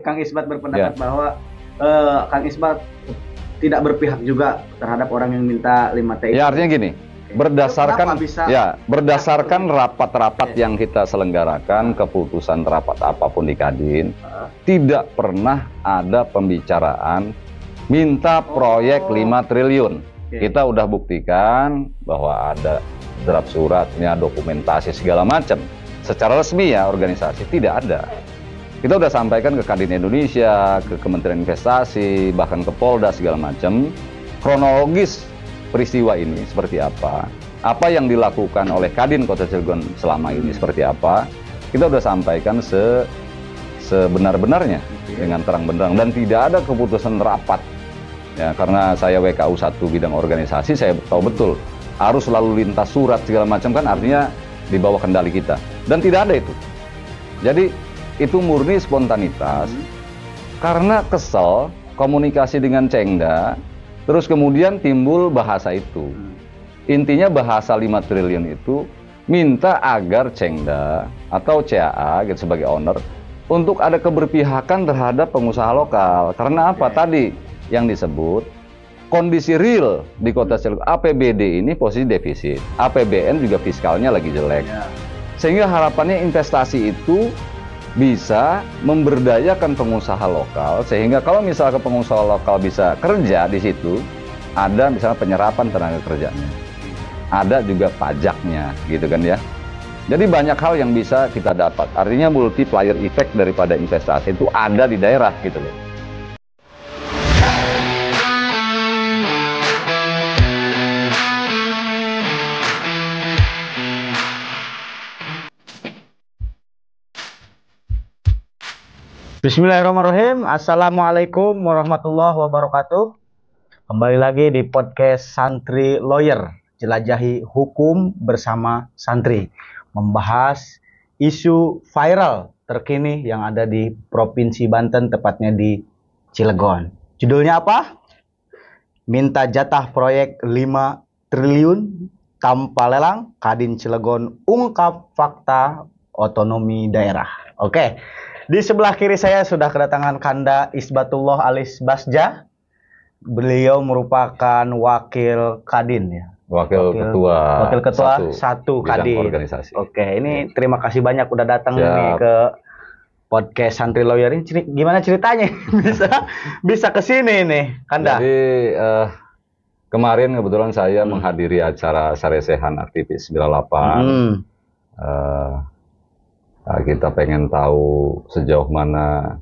Kang Isbat berpendapat Ya, bahwa Kang Isbat tidak berpihak juga terhadap orang yang minta 5T itu. ya artinya gini, Kenapa berdasarkan bisa berdasarkan rapat-rapat yang kita selenggarakan, keputusan rapat apapun di Kadin, tidak pernah ada pembicaraan minta proyek 5 triliun. Kita udah buktikan bahwa ada draft suratnya, dokumentasi segala macam. Secara resmi ya organisasi tidak ada. Kita udah sampaikan ke Kadin Indonesia, ke Kementerian Investasi, bahkan ke Polda segala macam, kronologis peristiwa ini seperti apa yang dilakukan oleh Kadin Kota Cilegon selama ini seperti apa, kita udah sampaikan sebenar-benarnya dengan terang benderang, dan tidak ada keputusan rapat. Ya, karena saya WKU 1 bidang organisasi, saya tahu betul harus lalu lintas surat segala macam kan artinya di bawah kendali kita, dan tidak ada itu. Jadi itu murni spontanitas karena kesel komunikasi dengan Cengda, terus kemudian timbul bahasa itu. Intinya bahasa 5 triliun itu minta agar Cengda atau CAA gitu sebagai owner untuk ada keberpihakan terhadap pengusaha lokal. Karena apa? Tadi yang disebut kondisi real di Kota Cilegon, APBD ini posisi defisit, APBN juga fiskalnya lagi jelek. Sehingga harapannya investasi itu bisa memberdayakan pengusaha lokal, sehingga kalau misalnya pengusaha lokal bisa kerja di situ, ada misalnya penyerapan tenaga kerjanya, ada juga pajaknya, gitu kan ya. Jadi banyak hal yang bisa kita dapat. Artinya multiplier effect daripada investasi itu ada di daerah gitu loh. Bismillahirrahmanirrahim. Assalamualaikum warahmatullahi wabarakatuh. Kembali lagi di podcast Santri Lawyer, jelajahi hukum bersama santri, membahas isu viral terkini yang ada di Provinsi Banten, tepatnya di Cilegon. Judulnya apa? Minta jatah proyek 5 triliun tanpa lelang, Kadin Cilegon ungkap fakta otonomi daerah. Oke. Di sebelah kiri saya sudah kedatangan Kanda Isbatullah alias Basja. Beliau merupakan wakil Kadin ya. Wakil ketua satu Kadin. Organisasi. Oke, ini terima kasih banyak udah datang nih ke podcast Santri Lawyer ini. Gimana ceritanya bisa ke sini nih, Kanda? Jadi kemarin kebetulan saya menghadiri acara Saresehan Aktivis 98. Kita pengen tahu sejauh mana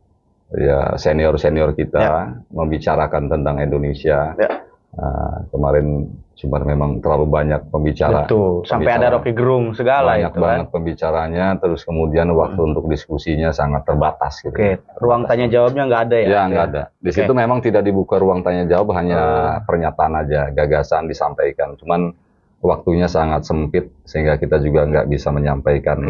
ya senior-senior kita membicarakan tentang Indonesia. Kemarin cuma memang terlalu banyak pembicara. Betul, sampai ada Rocky Gerung segala banyak itu banget pembicaranya, terus kemudian waktu untuk diskusinya sangat terbatas gitu. Oke, ruang tanya jawabnya nggak ada ya? Ya, nggak ada. Di situ memang tidak dibuka ruang tanya jawab, hanya pernyataan aja, gagasan disampaikan. Cuman waktunya sangat sempit sehingga kita juga nggak bisa menyampaikan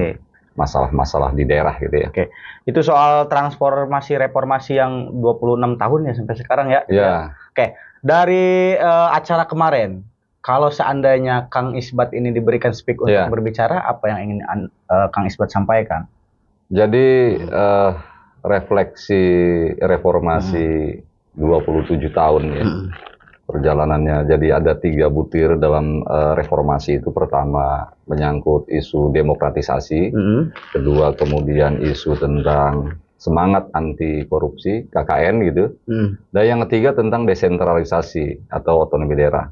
masalah-masalah di daerah gitu ya. Oke. Itu soal transformasi reformasi yang 26 tahun ya sampai sekarang ya. Ya. Oke. Dari acara kemarin, kalau seandainya Kang Isbat ini diberikan speak untuk berbicara, apa yang ingin Kang Isbat sampaikan? Jadi refleksi reformasi 27 tahun ya. Perjalanannya. Jadi ada 3 butir dalam reformasi itu. Pertama menyangkut isu demokratisasi, kedua kemudian isu tentang semangat anti korupsi KKN gitu, dan yang ketiga tentang desentralisasi atau otonomi daerah.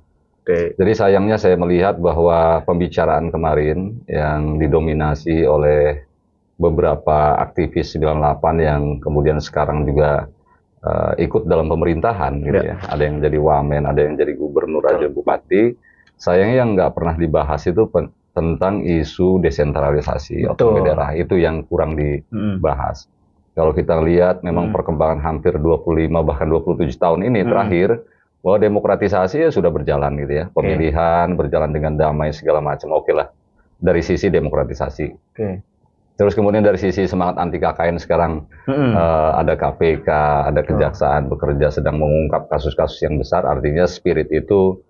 Jadi sayangnya saya melihat bahwa pembicaraan kemarin yang didominasi oleh beberapa aktivis 98 yang kemudian sekarang juga ikut dalam pemerintahan gitu ya. Ada yang jadi wamen, ada yang jadi gubernur, ada bupati. Sayangnya yang nggak pernah dibahas itu tentang isu desentralisasi otonomi daerah, itu yang kurang dibahas. Kalau kita lihat memang perkembangan hampir 25 bahkan 27 tahun ini terakhir, bahwa demokratisasi ya sudah berjalan gitu ya. Pemilihan berjalan dengan damai segala macam, oke lah dari sisi demokratisasi. Terus kemudian dari sisi semangat anti KKN sekarang ada KPK, ada Kejaksaan bekerja sedang mengungkap kasus-kasus yang besar, artinya spirit itu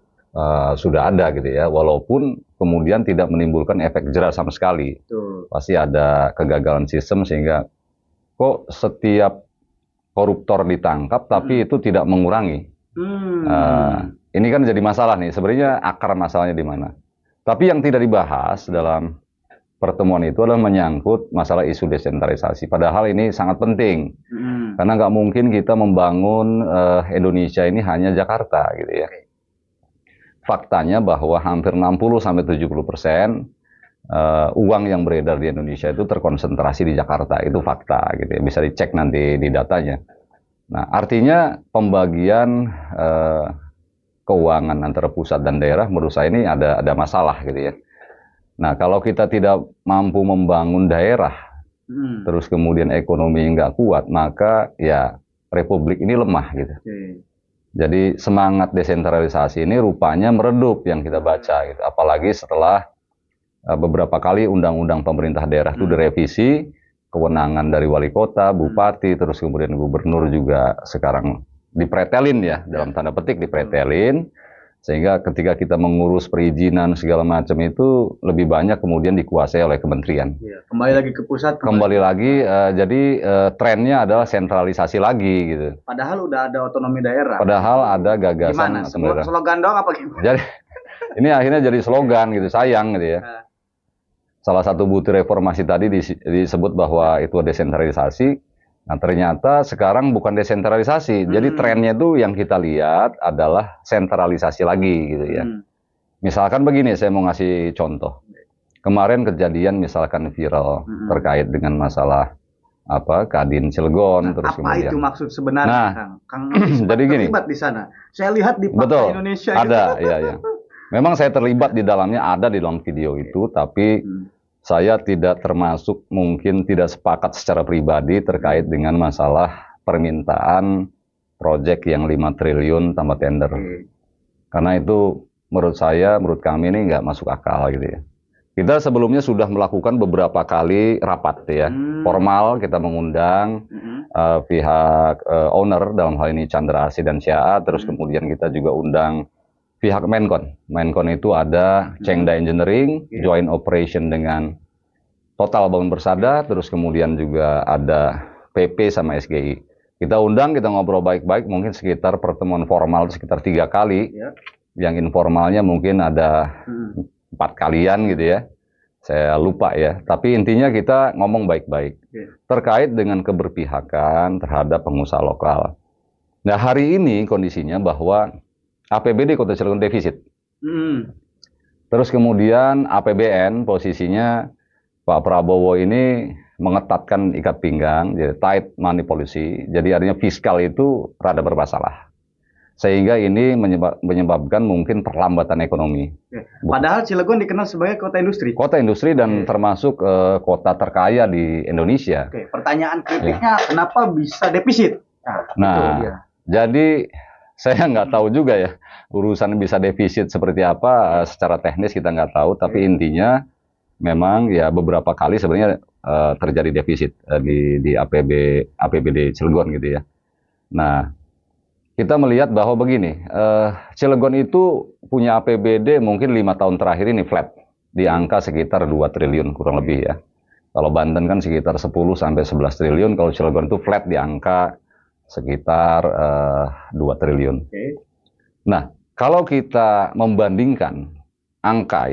sudah ada gitu ya, walaupun kemudian tidak menimbulkan efek jera sama sekali. Pasti ada kegagalan sistem sehingga kok setiap koruptor ditangkap, tapi itu tidak mengurangi. Ini kan jadi masalah nih. Sebenarnya akar masalahnya di mana? Tapi yang tidak dibahas dalam pertemuan itu adalah menyangkut masalah isu desentralisasi. Padahal ini sangat penting. Karena nggak mungkin kita membangun Indonesia ini hanya Jakarta, gitu ya. Faktanya bahwa hampir 60-70% uang yang beredar di Indonesia itu terkonsentrasi di Jakarta. Itu fakta, gitu ya. Bisa dicek nanti di datanya. Nah, artinya pembagian keuangan antara pusat dan daerah menurut saya ini ada masalah, gitu ya. Nah, kalau kita tidak mampu membangun daerah, terus kemudian ekonomi nggak kuat, maka ya Republik ini lemah, gitu. Jadi semangat desentralisasi ini rupanya meredup yang kita baca, gitu. Apalagi setelah beberapa kali undang-undang pemerintah daerah itu direvisi, kewenangan dari wali kota, bupati, terus kemudian gubernur juga sekarang dipretelin ya, dalam tanda petik dipretelin. Sehingga ketika kita mengurus perizinan segala macam itu lebih banyak kemudian dikuasai oleh kementerian. Ya, kembali lagi ke pusat. Kembali lagi, jadi trennya adalah sentralisasi lagi, gitu. Padahal udah ada otonomi daerah. Padahal ada gagasan. Gimana? Slogan doang apa gimana? Jadi ini akhirnya jadi slogan, gitu, sayang, gitu ya. Salah satu butir reformasi tadi disebut bahwa itu desentralisasi. Nah, ternyata sekarang bukan desentralisasi. Jadi trennya tuh yang kita lihat adalah sentralisasi lagi, gitu ya. Misalkan begini, saya mau ngasih contoh. Kemarin kejadian misalkan viral terkait dengan masalah Kadin Cilegon, terus apa kemudian. Itu maksud sebenarnya, nah, Kang? Jadi gini. Terlibat di sana. Saya lihat di Betul, Indonesia ada, gitu. ya. Memang saya terlibat di dalamnya, ada di dalam video itu, tapi saya tidak termasuk, mungkin tidak sepakat secara pribadi terkait dengan masalah permintaan proyek yang 5 triliun tambah tender. Karena itu menurut saya, menurut kami ini nggak masuk akal, gitu ya. Kita sebelumnya sudah melakukan beberapa kali rapat ya, formal kita mengundang pihak owner, dalam hal ini Chandra Asri dan Syaa, terus kemudian kita juga undang pihak Menkon. Menkon itu ada Chengda Engineering, joint operation dengan Total Bangun Persada, terus kemudian juga ada PP sama SGI. Kita undang, kita ngobrol baik-baik, mungkin sekitar pertemuan formal sekitar 3 kali, yang informalnya mungkin ada 4 kalian, gitu ya. Saya lupa ya, tapi intinya kita ngomong baik-baik terkait dengan keberpihakan terhadap pengusaha lokal. Nah, hari ini kondisinya bahwa APBD Kota Cilegon defisit. Terus kemudian APBN posisinya Pak Prabowo ini mengetatkan ikat pinggang, jadi tight money policy. Jadi artinya fiskal itu rada bermasalah. Sehingga ini menyebabkan mungkin perlambatan ekonomi. Padahal Cilegon dikenal sebagai kota industri. Kota industri dan termasuk kota terkaya di Indonesia. Pertanyaan kritiknya, kenapa bisa defisit? Nah, jadi saya nggak tahu juga ya, urusan bisa defisit seperti apa, secara teknis kita nggak tahu, tapi intinya memang ya beberapa kali sebenarnya terjadi defisit di APBD Cilegon, gitu ya. Nah, kita melihat bahwa begini, Cilegon itu punya APBD mungkin 5 tahun terakhir ini flat, di angka sekitar 2 triliun kurang lebih ya. Kalau Banten kan sekitar 10-11 triliun, kalau Cilegon itu flat di angka sekitar 2 triliun. Nah, kalau kita membandingkan angka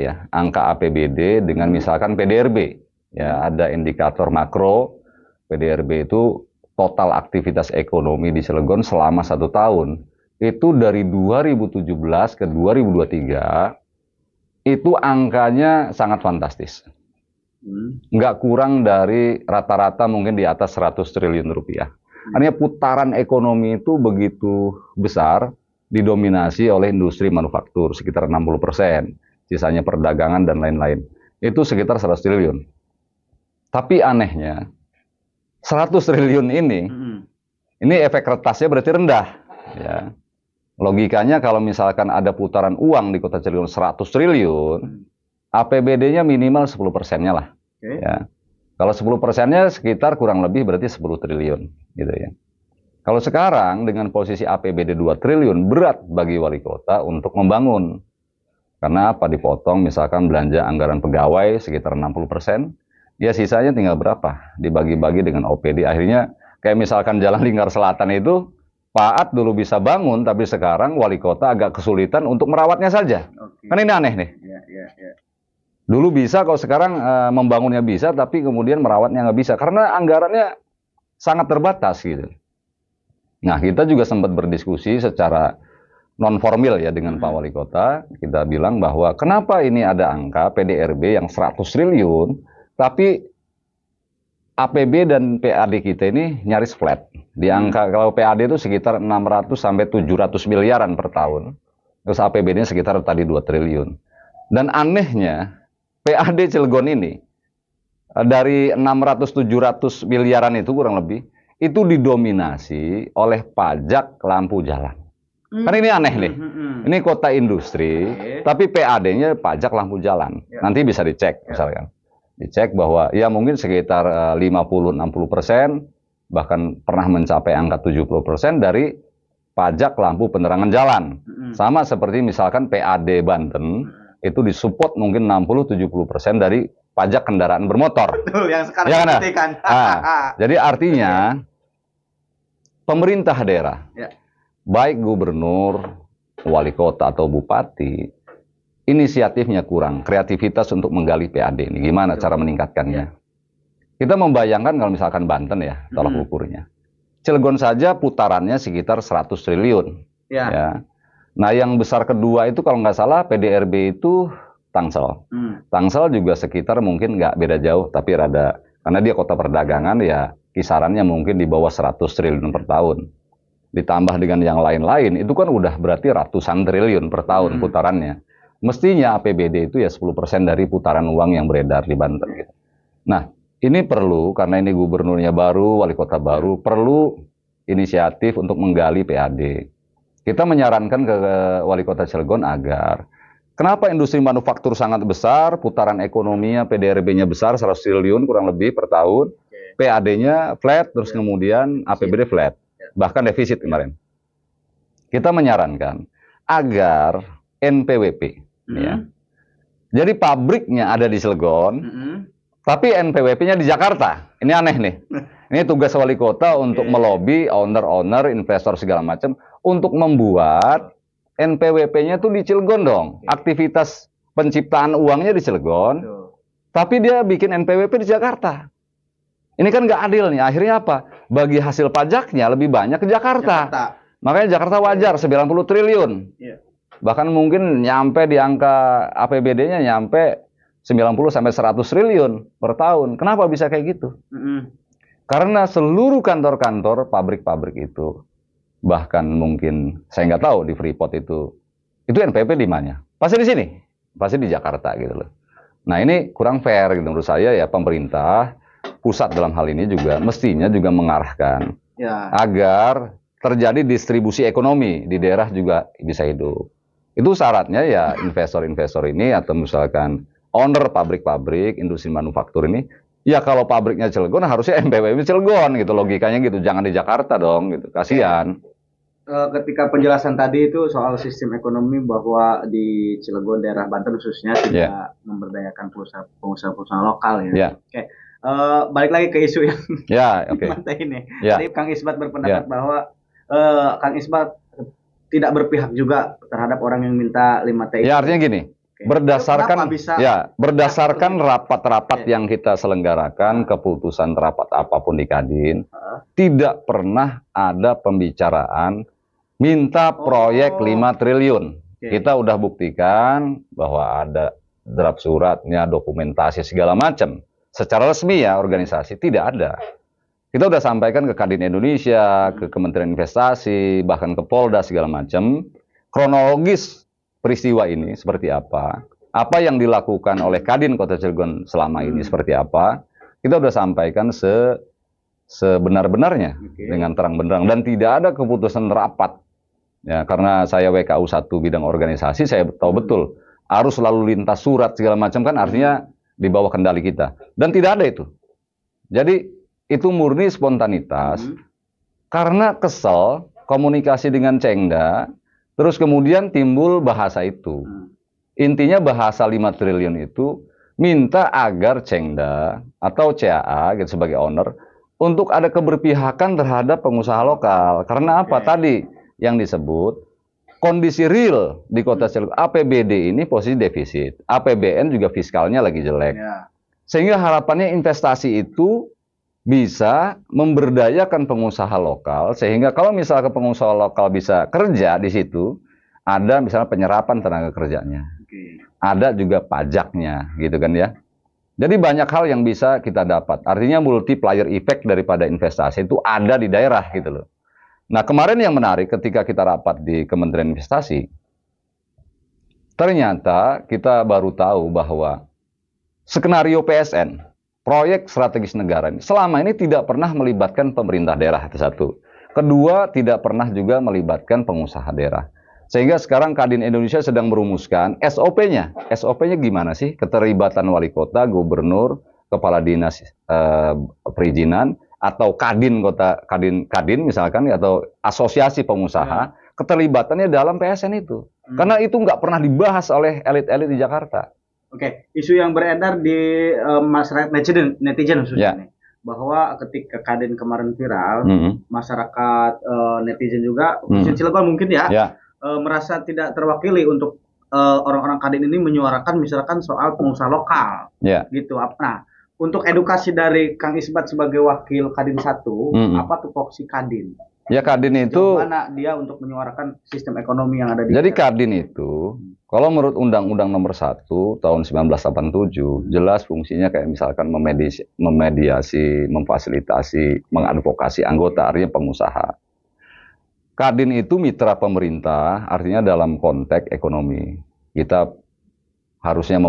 APBD dengan misalkan PDRB, ya ada indikator makro. PDRB itu total aktivitas ekonomi di Cilegon selama 1 tahun itu dari 2017 ke 2023 itu angkanya sangat fantastis. Nggak kurang dari rata-rata mungkin di atas 100 triliun rupiah. Artinya putaran ekonomi itu begitu besar, didominasi oleh industri manufaktur sekitar 60%, sisanya perdagangan dan lain-lain. Itu sekitar 100 triliun. Tapi anehnya 100 triliun ini efek retasnya berarti rendah. Ya. Logikanya kalau misalkan ada putaran uang di Kota Cilegon 100 triliun, APBD-nya minimal 10%-nya lah. Ya. Kalau 10%-nya sekitar kurang lebih berarti 10 triliun. Gitu ya. Kalau sekarang dengan posisi APBD 2 triliun, berat bagi wali kota untuk membangun. Karena apa? Dipotong misalkan belanja anggaran pegawai sekitar 60%, ya sisanya tinggal berapa? Dibagi-bagi dengan OPD, akhirnya Kayak misalkan Jalan Lingkar Selatan itu, Pak At dulu bisa bangun, tapi sekarang wali kota agak kesulitan untuk merawatnya saja. Kan ini aneh nih. Dulu bisa, kalau sekarang membangunnya bisa, tapi kemudian merawatnya nggak bisa. Karena anggarannya sangat terbatas gitu. Nah, kita juga sempat berdiskusi secara non-formal ya dengan Pak Wali Kota. Kita bilang bahwa kenapa ini ada angka PDRB yang 100 triliun, tapi APB dan PAD kita ini nyaris flat. Di angka, kalau PAD itu sekitar 600 sampai 700 miliaran per tahun. Terus APB-nya sekitar tadi 2 triliun. Dan anehnya, PAD Cilegon ini, dari 600-700 miliaran itu kurang lebih, itu didominasi oleh pajak lampu jalan. Kan ini aneh nih. Ini kota industri, tapi PAD-nya pajak lampu jalan. Nanti bisa dicek misalkan. Dicek bahwa ya mungkin sekitar 50-60%, bahkan pernah mencapai angka 70% dari pajak lampu penerangan jalan. Sama seperti misalkan PAD Banten, itu disupport mungkin 60-70% dari pajak kendaraan bermotor. Betul, yang sekarang ya dibuktikan. Jadi artinya pemerintah daerah, baik gubernur, wali kota atau bupati, inisiatifnya kurang, kreativitas untuk menggali PAD ini. Gimana cara meningkatkannya? Kita membayangkan kalau misalkan Banten ya, tolak ukurnya. Cilegon saja putarannya sekitar 100 triliun. Ya. Nah, yang besar kedua itu kalau nggak salah PDRB itu Tangsel. Tangsel juga sekitar mungkin nggak beda jauh, tapi rada, karena dia kota perdagangan ya kisarannya mungkin di bawah 100 triliun per tahun. Ditambah dengan yang lain-lain, itu kan udah berarti ratusan triliun per tahun putarannya. Mestinya APBD itu ya 10% dari putaran uang yang beredar di Banten. Gitu. Nah, ini perlu, karena ini gubernurnya baru, wali kota baru, perlu inisiatif untuk menggali PAD. Kita menyarankan ke wali kota Cilegon agar, kenapa industri manufaktur sangat besar, putaran ekonominya, PDRB-nya besar, 100 triliun kurang lebih per tahun, PAD-nya flat, terus kemudian APBD flat, bahkan defisit kemarin. Kita menyarankan agar NPWP, ya. Jadi pabriknya ada di Cilegon, tapi NPWP-nya di Jakarta. Ini aneh nih. Ini tugas wali kota untuk melobi owner-owner, investor segala macam untuk membuat NPWP-nya tuh di Cilegon dong. Aktivitas penciptaan uangnya di Cilegon, tapi dia bikin NPWP di Jakarta. Ini kan nggak adil nih. Akhirnya apa? Bagi hasil pajaknya lebih banyak ke Jakarta. Makanya Jakarta wajar 90 triliun. Bahkan mungkin nyampe di angka APBD-nya nyampe 90 sampai 100 triliun per tahun. Kenapa bisa kayak gitu? Karena seluruh kantor-kantor pabrik-pabrik itu, bahkan mungkin saya nggak tahu di Freeport itu NPWP di mana? Pasti di sini, pasti di Jakarta gitu loh. Nah, ini kurang fair gitu menurut saya ya. Pemerintah pusat dalam hal ini juga mestinya juga mengarahkan agar terjadi distribusi ekonomi di daerah juga bisa hidup. Itu syaratnya ya investor-investor ini atau misalkan owner pabrik-pabrik, industri manufaktur ini, ya kalau pabriknya Cilegon harusnya NPWP Cilegon gitu, logikanya gitu, jangan di Jakarta dong gitu, kasihan. Ketika penjelasan tadi itu soal sistem ekonomi bahwa di Cilegon daerah Banten khususnya tidak memberdayakan pengusaha-pengusaha lokal ya. Oke. Balik lagi ke isu yang ini. Tadi Kang Isbat berpendapat bahwa Kang Isbat tidak berpihak juga terhadap orang yang minta 5T. Ya, artinya gini, berdasarkan rapat-rapat yang kita selenggarakan, keputusan rapat apapun di Kadin, tidak pernah ada pembicaraan minta proyek 5 triliun. Kita udah buktikan bahwa ada draft suratnya, dokumentasi segala macam. Secara resmi ya organisasi tidak ada. Kita udah sampaikan ke Kadin Indonesia, ke Kementerian Investasi, bahkan ke Polda segala macam, kronologis peristiwa ini seperti apa yang dilakukan oleh Kadin Kota Cilegon selama ini seperti apa, kita udah sampaikan sebenar-benarnya dengan terang benderang, dan tidak ada keputusan rapat. Ya, karena saya WKU 1 bidang organisasi, saya tahu betul arus lalu lintas surat segala macam kan artinya di bawah kendali kita, dan tidak ada itu. Jadi itu murni spontanitas, karena kesel, komunikasi dengan Cengda, terus kemudian timbul bahasa itu. Intinya bahasa 5 triliun itu minta agar Cengda atau CAA gitu, sebagai owner untuk ada keberpihakan terhadap pengusaha lokal. Karena apa? Tadi yang disebut kondisi real di Kota Cilegon, APBD ini posisi defisit, APBN juga fiskalnya lagi jelek. Sehingga harapannya investasi itu bisa memberdayakan pengusaha lokal, sehingga kalau misalnya pengusaha lokal bisa kerja di situ, ada misalnya penyerapan tenaga kerjanya, ada juga pajaknya, gitu kan ya. Jadi banyak hal yang bisa kita dapat. Artinya multiplier effect daripada investasi itu ada di daerah gitu loh. Nah, kemarin yang menarik ketika kita rapat di Kementerian Investasi, ternyata kita baru tahu bahwa skenario PSN, proyek strategis negara ini, selama ini tidak pernah melibatkan pemerintah daerah, itu satu. Kedua, tidak pernah juga melibatkan pengusaha daerah. Sehingga sekarang Kadin Indonesia sedang merumuskan SOP-nya. SOP-nya gimana sih? Keterlibatan wali kota, gubernur, kepala dinas perizinan, atau Kadin kota, Kadin misalkan, atau asosiasi pengusaha, keterlibatannya dalam PSN itu. Karena itu nggak pernah dibahas oleh elit-elit di Jakarta. Oke, isu yang beredar di masyarakat netizen khususnya nih, bahwa ketika Kadin kemarin viral, masyarakat netizen juga, khususnya Cilegon mungkin merasa tidak terwakili untuk orang-orang Kadin ini menyuarakan misalkan soal pengusaha lokal, gitu. Nah, untuk edukasi dari Kang Isbat sebagai wakil Kadin 1, apa tupoksi Kadin? Ya, Kadin itu mana dia untuk menyuarakan sistem ekonomi yang ada di Jadi Kadin itu, kalau menurut Undang-Undang Nomor 1 tahun 1987, jelas fungsinya kayak misalkan memediasi, memfasilitasi, mengadvokasi anggota, artinya pengusaha. Kadin itu mitra pemerintah, artinya dalam konteks ekonomi. Kita harusnya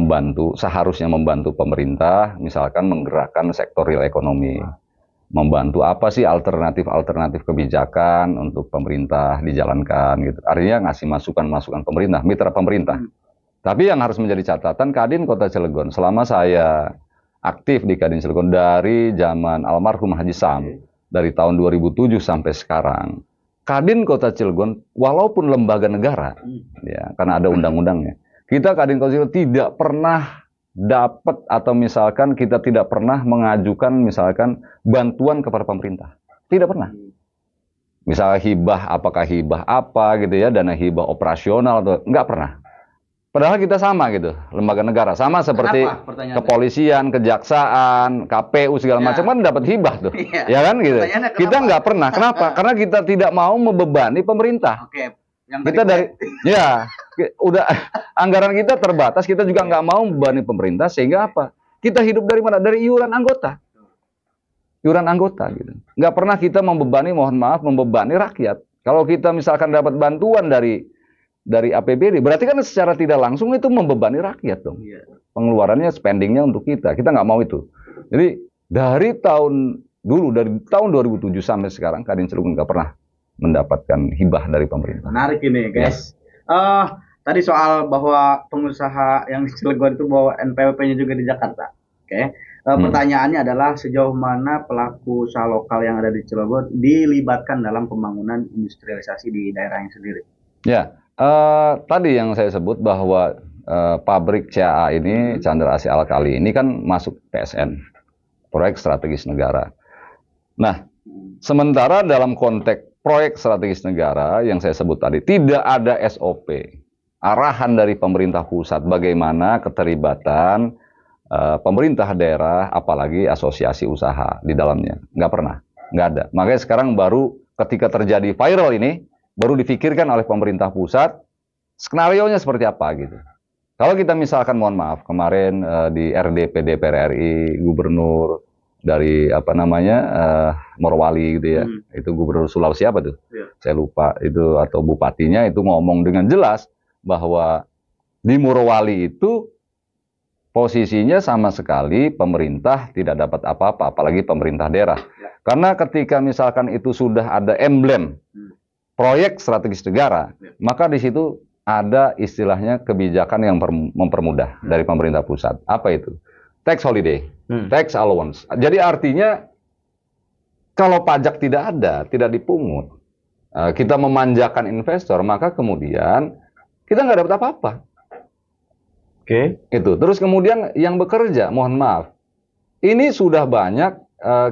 seharusnya membantu pemerintah, misalkan menggerakkan sektor real ekonomi. Membantu apa sih alternatif kebijakan untuk pemerintah dijalankan gitu. Artinya ngasih masukan-masukan pemerintah, mitra pemerintah. Tapi yang harus menjadi catatan, Kadin Kota Cilegon, selama saya aktif di Kadin Cilegon dari zaman almarhum Haji Sam, dari tahun 2007 sampai sekarang, Kadin Kota Cilegon, walaupun lembaga negara, ya, karena ada undang-undangnya, kita Kadin Kota Cilegon tidak pernah dapat atau misalkan kita tidak pernah mengajukan misalkan bantuan kepada pemerintah. Tidak pernah. Misalnya hibah, apakah hibah apa gitu ya, dana hibah operasional atau enggak pernah. Padahal kita sama gitu, lembaga negara. Sama seperti kepolisian, kejaksaan, KPU segala macam kan dapat hibah tuh. Ya kan gitu. Kita nggak pernah. Kenapa? Karena kita tidak mau membebani pemerintah. Kita udah anggaran kita terbatas, kita juga nggak mau membebani pemerintah, sehingga apa? Kita hidup dari mana? Dari iuran anggota. Iuran anggota gitu. Nggak pernah kita membebani rakyat. Kalau kita misalkan dapat bantuan dari APBD, berarti kan secara tidak langsung itu membebani rakyat dong. Pengeluarannya, spendingnya untuk kita. Kita nggak mau itu. Jadi dari tahun 2007 sampai sekarang, Kadin Cilegon nggak pernah mendapatkan hibah dari pemerintah. Menarik ini, guys. Tadi soal bahwa pengusaha yang di Cilegon itu bawa NPWP-nya juga di Jakarta. Pertanyaannya adalah sejauh mana pelaku usaha lokal yang ada di Cilegon dilibatkan dalam pembangunan industrialisasi di daerahnya sendiri. Ya, tadi yang saya sebut bahwa pabrik CAA ini, Chandra Asih Alkali ini kan masuk PSN, proyek strategis negara. Nah, sementara dalam konteks proyek strategis negara yang saya sebut tadi, tidak ada SOP, arahan dari pemerintah pusat bagaimana keterlibatan pemerintah daerah, apalagi asosiasi usaha di dalamnya. Nggak pernah, nggak ada. Makanya sekarang baru ketika terjadi viral ini, baru difikirkan oleh pemerintah pusat, skenarionya seperti apa gitu. Kalau kita misalkan, mohon maaf, kemarin di RDP DPR RI, gubernur dari Morowali gitu ya, itu gubernur Sulawesi apa tuh? Saya lupa itu, atau bupatinya itu ngomong dengan jelas bahwa di Morowali itu posisinya sama sekali pemerintah tidak dapat apa-apa, apalagi pemerintah daerah. Karena ketika misalkan itu sudah ada emblem proyek strategis negara, maka di situ ada istilahnya kebijakan yang mempermudah dari pemerintah pusat. Apa itu? Tax holiday, tax allowance. Jadi artinya kalau pajak tidak ada, tidak dipungut, kita memanjakan investor, maka kemudian kita nggak dapat apa-apa. Itu. Terus kemudian yang bekerja, mohon maaf, ini sudah banyak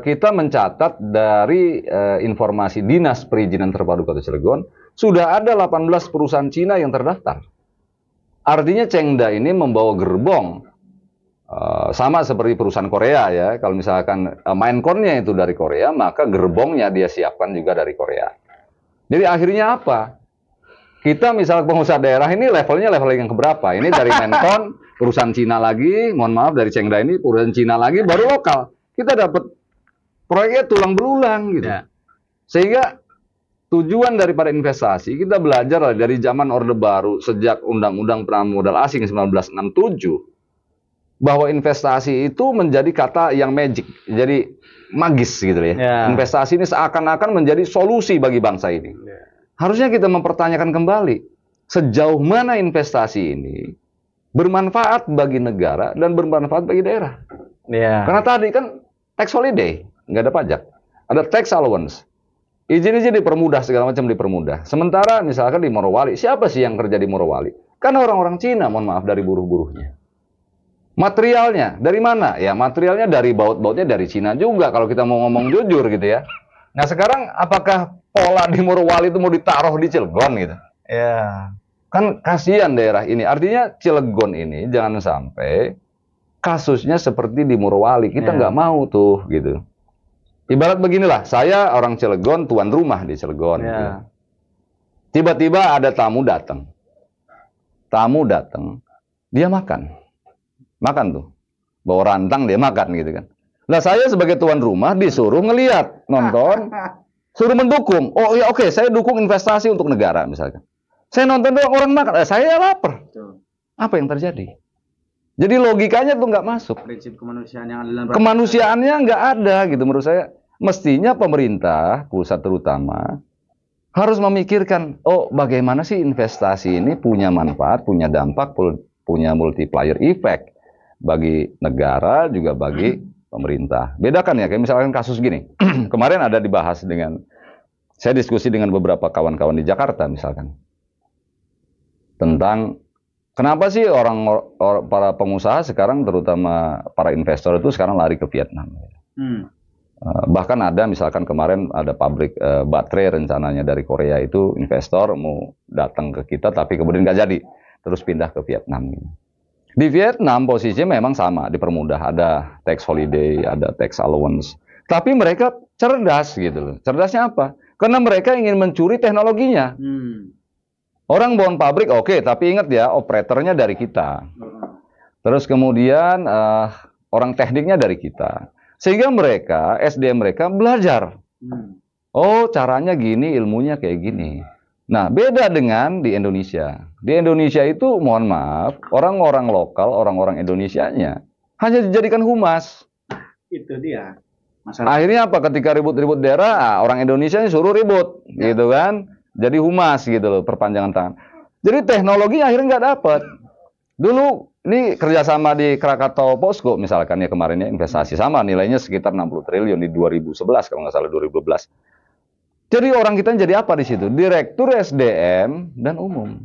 kita mencatat dari informasi Dinas Perizinan Terpadu Kota Cilegon, sudah ada 18 perusahaan Cina yang terdaftar. Artinya Chengda ini membawa gerbong, sama seperti perusahaan Korea ya. Kalau misalkan mainkonnya itu dari Korea, maka gerbongnya dia siapkan juga dari Korea. Jadi akhirnya apa? Kita misalnya pengusaha daerah ini levelnya level yang keberapa? Ini dari Menkon, perusahaan Cina lagi, mohon maaf dari Chengda ini perusahaan Cina lagi, baru lokal. Kita dapat proyeknya tulang belulang gitu. Ya. Sehingga tujuan daripada investasi, kita belajar dari zaman Orde Baru, sejak Undang-Undang Penanaman Modal Asing 1967, bahwa investasi itu menjadi kata yang magic, jadi magis gitu ya. Investasi ini seakan-akan menjadi solusi bagi bangsa ini. Harusnya kita mempertanyakan kembali, sejauh mana investasi ini bermanfaat bagi negara dan bermanfaat bagi daerah. Karena tadi kan tax holiday, nggak ada pajak. Ada tax allowance. Izin-izin dipermudah, segala macam dipermudah. Sementara misalkan di Morowali, siapa sih yang kerja di Morowali? Kan orang-orang Cina, mohon maaf, dari buruh-buruhnya. Materialnya, dari mana? Ya materialnya dari baut-bautnya dari Cina juga, kalau kita mau ngomong jujur gitu ya. Nah sekarang apakah pola di Morowali itu mau ditaruh di Cilegon gitu? Ya, kan kasihan daerah ini. Artinya Cilegon ini jangan sampai kasusnya seperti di Morowali. Kita nggak mau tuh gitu. Ibarat beginilah, saya orang Cilegon, tuan rumah di Cilegon. Tiba-tiba ada tamu datang. Dia makan tuh. Bawa rantang dia makan gitu kan. Nah saya sebagai tuan rumah disuruh ngelihat, nonton, suruh mendukung. Oh ya oke, saya dukung investasi untuk negara misalkan. Saya nonton doang orang makan, saya lapar. Apa yang terjadi? Jadi logikanya tuh nggak masuk. Prinsip kemanusiaan yang ada dalam kemanusiaannya nggak ada gitu menurut saya. Mestinya pemerintah pusat terutama harus memikirkan, oh bagaimana sih investasi ini punya manfaat, punya dampak, punya multiplier effect bagi negara juga bagi pemerintah. Bedakan ya, kayak misalkan kasus gini. Kemarin ada dibahas saya diskusi dengan beberapa kawan-kawan di Jakarta misalkan. Tentang kenapa sih para pengusaha sekarang, terutama para investor itu sekarang lari ke Vietnam. Bahkan ada misalkan kemarin ada pabrik baterai rencananya dari Korea itu investor mau datang ke kita tapi kemudian nggak jadi. Terus pindah ke Vietnam. Di Vietnam posisinya memang sama, dipermudah. Ada tax holiday, ada tax allowance. Tapi mereka cerdas gitu loh. Cerdasnya apa? Karena mereka ingin mencuri teknologinya. Orang bangun pabrik oke, tapi ingat ya operatornya dari kita. Terus kemudian orang tekniknya dari kita. Sehingga mereka, SDM mereka belajar. Oh caranya gini, ilmunya kayak gini. Nah beda dengan di Indonesia. Di Indonesia itu mohon maaf, orang-orang lokal, orang-orang Indonesianya hanya dijadikan humas. Itu dia. Akhirnya apa? Ketika ribut-ribut daerah, orang Indonesia suruh ribut, gitu kan? Jadi humas gitu loh, perpanjangan tangan. Jadi teknologi akhirnya nggak dapat. Dulu ini kerjasama di Krakatau Posko misalkan ya kemarin ya investasi sama nilainya sekitar 60 triliun di 2011 kalau nggak salah 2012. Jadi orang kita jadi apa di situ? Direktur SDM dan umum.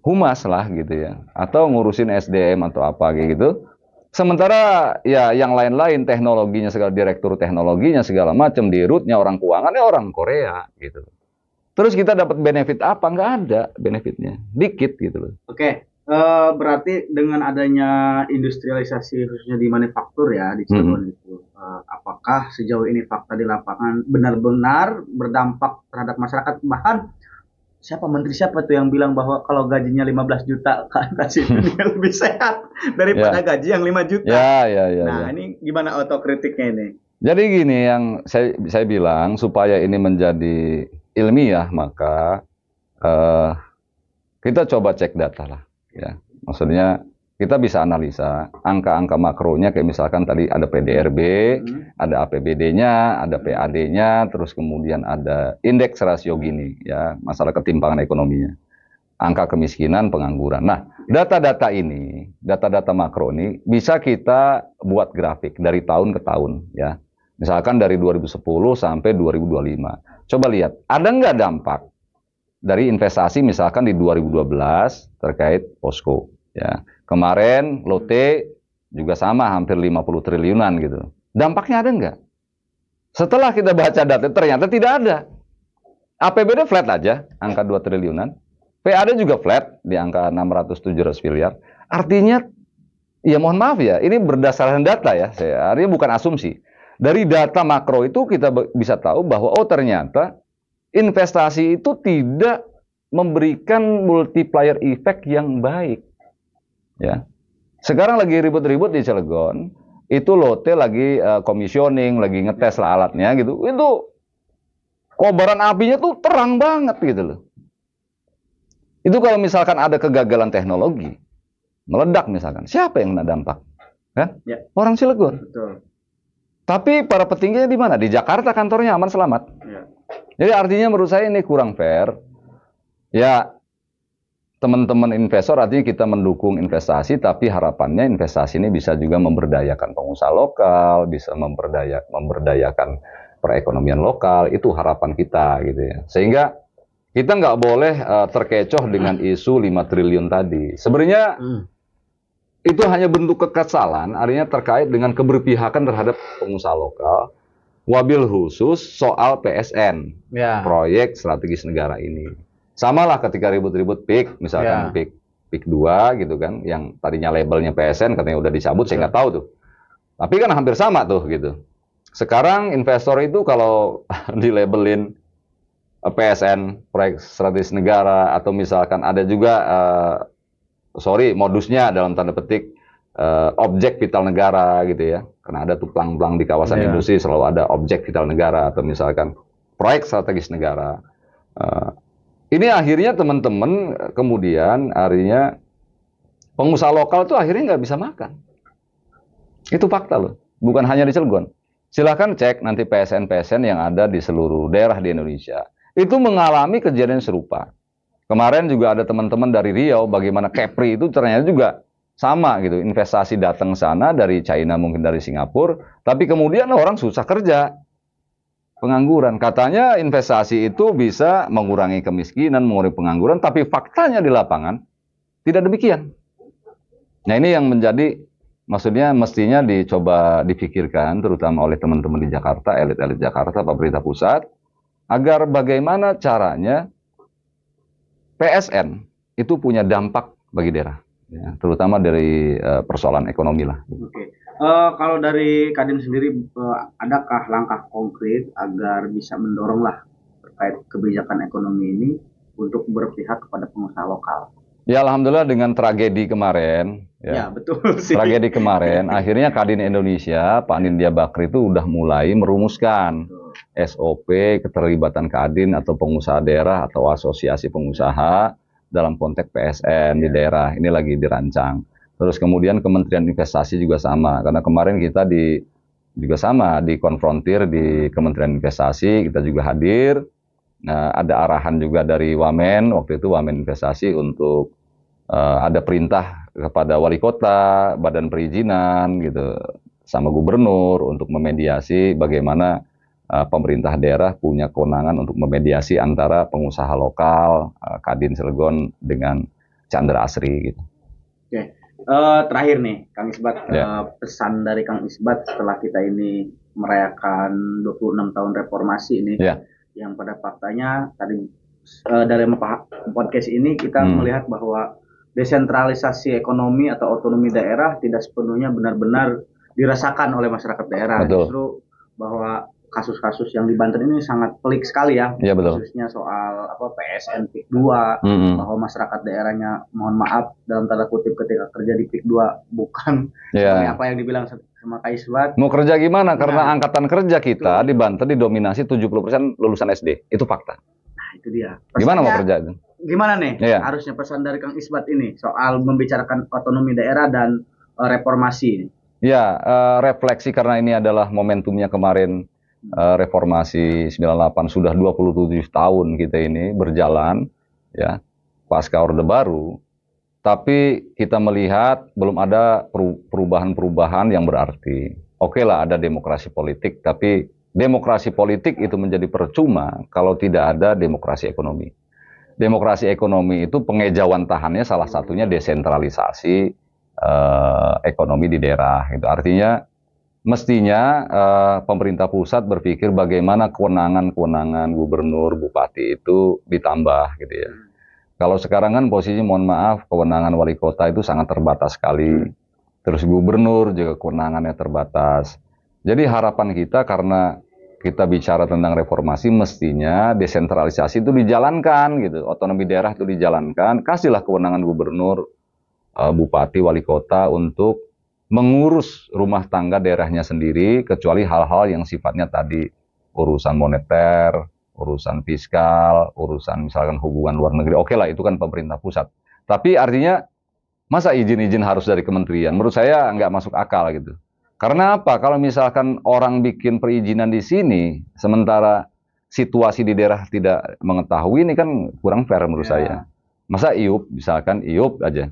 Humas lah gitu ya. Atau ngurusin SDM atau apa kayak gitu. Sementara ya yang lain-lain teknologinya segala direktur teknologinya segala macam di rootnya orang keuangannya orang Korea gitu. Terus kita dapat benefit apa? Nggak ada benefitnya. Dikit gitu loh. Oke. Berarti dengan adanya industrialisasi khususnya di manufaktur ya di Cilegon itu, apakah sejauh ini fakta di lapangan benar-benar berdampak terhadap masyarakat? Bahkan menteri siapa tuh yang bilang bahwa kalau gajinya 15 juta kasih lebih sehat daripada gaji yang 5 juta. Nah ini gimana otokritiknya ini? Jadi gini yang saya bilang supaya ini menjadi ilmiah maka kita coba cek data lah. Ya, maksudnya kita bisa analisa angka-angka makronya kayak misalkan tadi ada PDRB, ada APBD-nya, ada PAD-nya, terus kemudian ada indeks rasio Gini, ya masalah ketimpangan ekonominya, angka kemiskinan, pengangguran. Nah, data-data ini, data-data makro ini bisa kita buat grafik dari tahun ke tahun, ya. Misalkan dari 2010 sampai 2025. Coba lihat, ada nggak dampak dari investasi misalkan di 2012 terkait Posko ya. Kemarin Lotte juga sama hampir 50 triliunan gitu. Dampaknya ada nggak? Setelah kita baca data, ternyata tidak ada. APBD flat aja, angka 2 triliunan. PAD juga flat, di angka 600-700 miliar. Artinya, ya mohon maaf ya, ini berdasarkan data ya. Artinya bukan asumsi. Dari data makro itu kita bisa tahu bahwa, oh ternyata investasi itu tidak memberikan multiplier effect yang baik. Ya. Sekarang lagi ribut-ribut di Cilegon, itu Lotte lagi commissioning, lagi ngetes lah alatnya gitu. Itu kobaran apinya tuh terang banget gitu loh. Itu kalau misalkan ada kegagalan teknologi, meledak misalkan, siapa yang kena dampak? Kan? Ya. Orang Cilegon. Betul. Tapi para petingginya di mana? Di Jakarta kantornya aman selamat. Ya. Jadi artinya menurut saya ini kurang fair. Ya, teman-teman investor artinya kita mendukung investasi, tapi harapannya investasi ini bisa juga memberdayakan pengusaha lokal, bisa memberdayakan perekonomian lokal. Itu harapan kita gitu ya. Sehingga kita nggak boleh terkecoh dengan isu 5 triliun tadi. Sebenarnya itu hanya bentuk kekesalan, artinya terkait dengan keberpihakan terhadap pengusaha lokal. Wabil khusus soal PSN, ya, proyek strategis negara ini. Sama lah ketika ribut-ribut PIK, misalkan PIK 2 gitu kan, yang tadinya labelnya PSN katanya udah dicabut, saya nggak tahu tuh. Tapi kan hampir sama tuh gitu. Sekarang investor itu kalau dilabelin PSN, proyek strategis negara, atau misalkan ada juga modusnya dalam tanda petik objek vital negara gitu ya. Karena ada tuh plang-plang di kawasan industri selalu ada objek vital negara atau misalkan proyek strategis negara. Ini akhirnya teman-teman kemudian artinya pengusaha lokal tuh akhirnya nggak bisa makan. Itu fakta loh. Bukan hanya di Cilegon. Silahkan cek nanti PSN-PSN yang ada di seluruh daerah di Indonesia. Itu mengalami kejadian serupa. Kemarin juga ada teman-teman dari Riau, bagaimana Kepri itu ternyata juga sama gitu. Investasi datang sana dari China, mungkin dari Singapura, tapi kemudian orang susah kerja. Pengangguran. Katanya investasi itu bisa mengurangi kemiskinan, mengurangi pengangguran, tapi faktanya di lapangan tidak demikian. Nah ini yang menjadi, maksudnya mestinya dicoba dipikirkan, terutama oleh teman-teman di Jakarta, elit-elit Jakarta, pemerintah pusat, agar bagaimana caranya PSN itu punya dampak bagi daerah, ya, terutama dari persoalan ekonomi lah. Oke. Kalau dari Kadin sendiri, adakah langkah konkret agar bisa mendorong lah terkait kebijakan ekonomi ini untuk berpihak kepada pengusaha lokal? Ya alhamdulillah dengan tragedi kemarin, ya betul sih. Tragedi kemarin, akhirnya Kadin Indonesia, Pak Nindya Bakri itu udah mulai merumuskan SOP keterlibatan Kadin atau pengusaha daerah atau asosiasi pengusaha dalam konteks PSN di daerah. Ini lagi dirancang. Terus kemudian Kementerian Investasi juga sama, karena kemarin kita juga sama dikonfrontir di Kementerian Investasi, kita juga hadir. Nah, ada arahan juga dari Wamen, waktu itu Wamen Investasi untuk ada perintah kepada wali kota, badan perizinan gitu, sama gubernur untuk memediasi bagaimana pemerintah daerah punya kewenangan untuk memediasi antara pengusaha lokal, Kadin Cilegon dengan Chandra Asri gitu. Oke. Terakhir nih, Kang Isbat, pesan dari Kang Isbat setelah kita ini merayakan 26 tahun reformasi ini, yang pada faktanya tadi dari podcast ini kita melihat bahwa desentralisasi ekonomi atau otonomi daerah tidak sepenuhnya benar-benar dirasakan oleh masyarakat daerah. Betul. Justru bahwa kasus-kasus yang di Banten ini sangat pelik sekali ya, betul. Khususnya soal PSN PIK 2, bahwa masyarakat daerahnya, mohon maaf dalam tanda kutip, ketika kerja di PIK 2 bukan apa yang dibilang sama Kak Isbat. Mau kerja gimana? Karena angkatan kerja kita di Banten didominasi 70% lulusan SD, itu fakta. Nah itu dia. Gimana mau kerja itu? Gimana nih harusnya pesan dari Kang Isbat ini soal membicarakan otonomi daerah dan reformasi ini? Ya, refleksi karena ini adalah momentumnya kemarin. Reformasi 98 sudah 27 tahun kita ini berjalan ya pasca Orde Baru, tapi kita melihat belum ada perubahan-perubahan yang berarti. Oke lah ada demokrasi politik, tapi demokrasi politik itu menjadi percuma kalau tidak ada demokrasi ekonomi. Demokrasi ekonomi itu pengejauhan tahannya salah satunya desentralisasi ekonomi di daerah. Itu artinya mestinya pemerintah pusat berpikir bagaimana kewenangan-kewenangan gubernur, bupati itu ditambah gitu ya. Kalau sekarang kan posisi mohon maaf kewenangan wali kota itu sangat terbatas sekali. Terus gubernur juga kewenangannya terbatas. Jadi harapan kita karena kita bicara tentang reformasi mestinya desentralisasi itu dijalankan gitu. Otonomi daerah itu dijalankan. Kasihlah kewenangan gubernur, bupati, wali kota untuk mengurus rumah tangga daerahnya sendiri kecuali hal-hal yang sifatnya tadi urusan moneter, urusan fiskal, urusan misalkan hubungan luar negeri, oke lah itu kan pemerintah pusat. Tapi artinya masa izin-izin harus dari kementerian? Menurut saya nggak masuk akal gitu. Karena apa? Kalau misalkan orang bikin perizinan di sini, sementara situasi di daerah tidak mengetahui, ini kan kurang fair menurut saya. Masa IUP, misalkan IUP aja,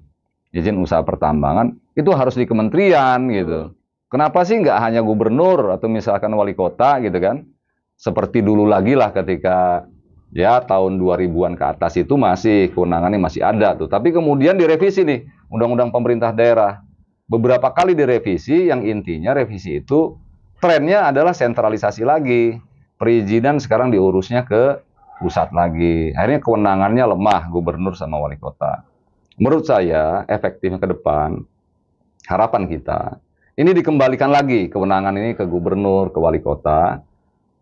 izin usaha pertambangan, itu harus di kementerian gitu. Kenapa sih nggak hanya gubernur atau misalkan wali kota gitu kan? Seperti dulu lagi lah ketika ya tahun 2000-an ke atas itu masih kewenangannya masih ada tuh. Tapi kemudian direvisi nih Undang-Undang Pemerintah Daerah. Beberapa kali direvisi yang intinya revisi itu trennya adalah sentralisasi lagi. Perizinan sekarang diurusnya ke pusat lagi. Akhirnya kewenangannya lemah gubernur sama wali kota. Menurut saya efektifnya ke depan harapan kita ini dikembalikan lagi kewenangan ini ke gubernur, ke wali kota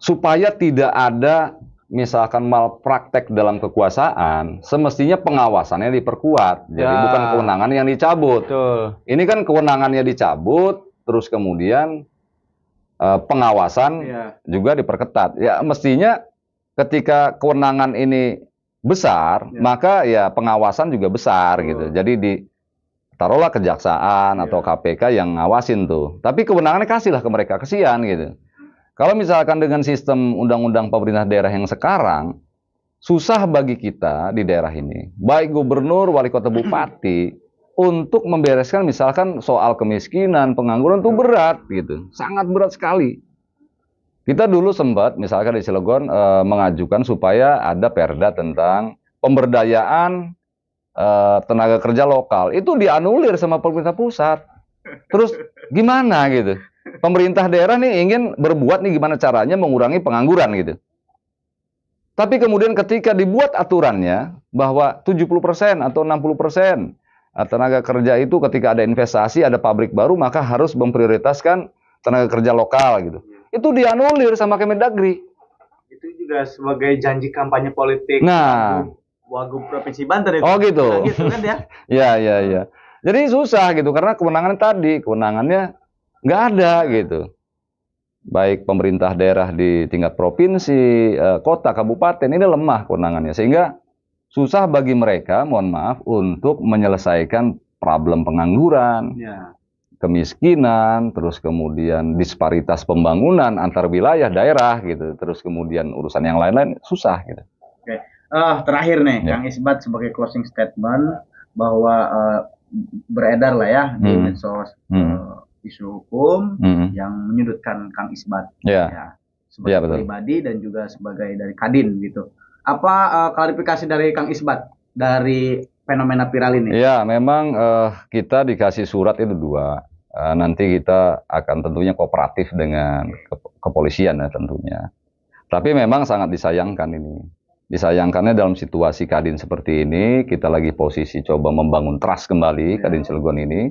supaya tidak ada misalkan malpraktek dalam kekuasaan, semestinya pengawasannya diperkuat. Jadi bukan kewenangan yang dicabut. Betul. Ini kan kewenangannya dicabut, terus kemudian pengawasan juga diperketat. Ya mestinya ketika kewenangan ini besar, maka ya pengawasan juga besar gitu. Jadi taruhlah kejaksaan atau KPK yang ngawasin tuh. Tapi kewenangannya kasihlah ke mereka, kesian gitu. Kalau misalkan dengan sistem undang-undang pemerintah daerah yang sekarang, susah bagi kita di daerah ini, baik gubernur, wali kota, bupati, untuk membereskan misalkan soal kemiskinan, pengangguran itu berat gitu, sangat berat sekali. Kita dulu sempat misalkan di Cilegon mengajukan supaya ada perda tentang pemberdayaan tenaga kerja lokal, itu dianulir sama pemerintah pusat. Terus gimana gitu? Pemerintah daerah nih ingin berbuat nih gimana caranya mengurangi pengangguran gitu. Tapi kemudian ketika dibuat aturannya bahwa 70% atau 60% tenaga kerja itu ketika ada investasi, ada pabrik baru, maka harus memprioritaskan tenaga kerja lokal gitu. Itu dianulir sama Kemendagri. Itu juga sebagai janji kampanye politik. Nah, Wagub Provinsi Banten itu. Oh gitu. Nah, gitu kan ya? Ya. Jadi susah gitu karena kewenangannya nggak ada gitu. Baik pemerintah daerah di tinggat provinsi, kota, kabupaten ini lemah kewenangannya sehingga susah bagi mereka, mohon maaf, untuk menyelesaikan problem pengangguran, kemiskinan, terus kemudian disparitas pembangunan antar wilayah daerah gitu, terus kemudian urusan yang lain-lain susah gitu. Oke. Terakhir nih, Kang Isbat sebagai closing statement bahwa beredar lah ya di medsos isu hukum yang menyudutkan Kang Isbat ya, sebagai pribadi dan juga sebagai dari Kadin gitu. Apa klarifikasi dari Kang Isbat dari fenomena viral ini? Ya, memang kita dikasih surat itu 2. Nanti kita akan tentunya kooperatif dengan kepolisian ya tentunya. Tapi memang sangat disayangkan ini. Disayangkannya dalam situasi Kadin seperti ini, kita lagi posisi coba membangun trust kembali Kadin Cilegon ini.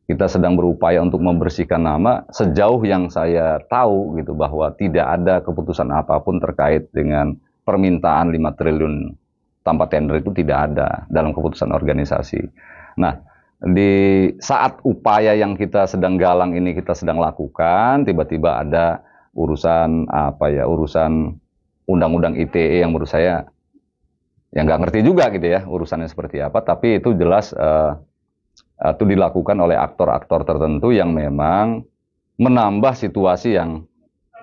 Kita sedang berupaya untuk membersihkan nama. Sejauh yang saya tahu gitu bahwa tidak ada keputusan apapun terkait dengan permintaan 5 triliun tanpa tender itu tidak ada dalam keputusan organisasi. Nah, di saat upaya yang kita sedang galang ini kita sedang lakukan, tiba-tiba ada urusan urusan undang-undang ITE yang menurut saya yang nggak ngerti juga gitu ya urusannya seperti apa, tapi itu jelas itu dilakukan oleh aktor-aktor tertentu yang memang menambah situasi yang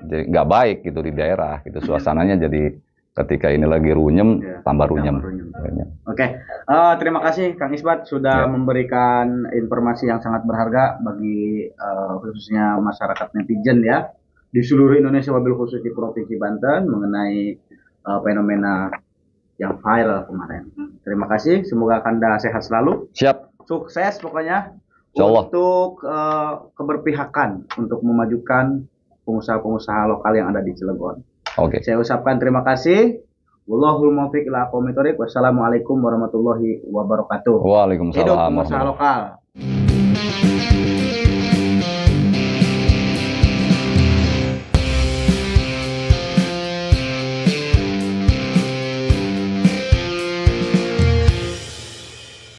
nggak baik gitu di daerah gitu, suasananya jadi ketika ini lagi runyem tambah runyem. Oke. Terima kasih Kang Isbat sudah memberikan informasi yang sangat berharga bagi khususnya masyarakat netizen ya di seluruh Indonesia, wabil khusus di Provinsi Banten mengenai fenomena yang viral kemarin. Terima kasih, semoga Anda sehat selalu. Siap. Sukses pokoknya Insyaallah. untuk keberpihakan untuk memajukan pengusaha-pengusaha lokal yang ada di Cilegon. Oke. Saya ucapkan terima kasih. Wallahul muwaffiq ila aqwamit thoriq. Wassalamualaikum warahmatullahi wabarakatuh. Waalaikumsalam Hidup pengusaha warahmatullahi wabarakatuh. lokal.